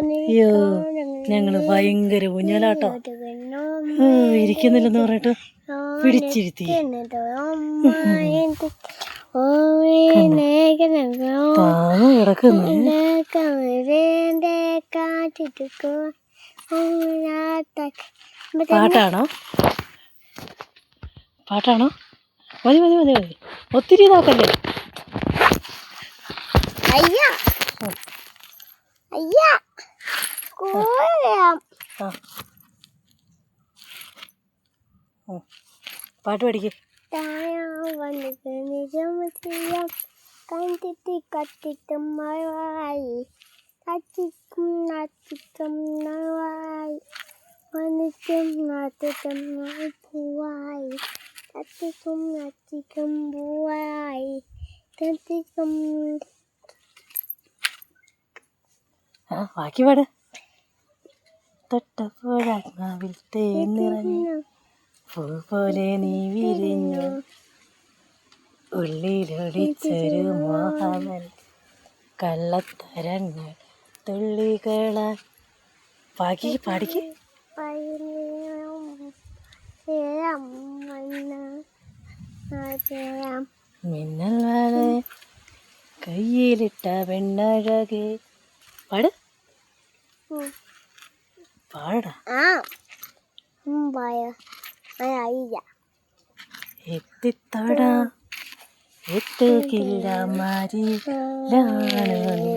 അയ്യോ ഞങ്ങള് ഭയങ്കര ഊഞ്ഞാലാട്ടോ. ഇരിക്കുന്നില്ലെന്ന് പറഞ്ഞിട്ട് പിടിച്ചിരുത്തി. പാട്ടാണോ പാട്ടാണോ? മതി മതി മതി മതി, ഒത്തിരി നോക്കല്ലേ. പാട്ട് പഠിക്കേ. കണ്ടിട്ട് കത്തിട്ടും മഴവായി കത്തിക്കും നാട്ടിക്കും നവായി വന്നിട്ടും നാട്ടിക്കും പൂവായി കത്തിക്കും നാട്ടിക്കും പൂവായി കത്തിക്കും. ബാക്കി പാട്. തൊട്ടപ്പോഴാത്മാവിൽ തേൻ നിറഞ്ഞു പൂ പോലെ നീ വിരിഞ്ഞു ഉള്ളിലൊടിച്ചൊരു മോഹമൻ കള്ളത്തരങ്ങൾ തുള്ളികളാൽ. ബാക്കി പാടിക്ക്. മിന്നൽ വാല കയ്യിലിട്ട പെണ്ണഴകെ. പാട് പാടാ. എത്തിത്തൊടാ എത്തുകില്ല മരിലാണോ നീ.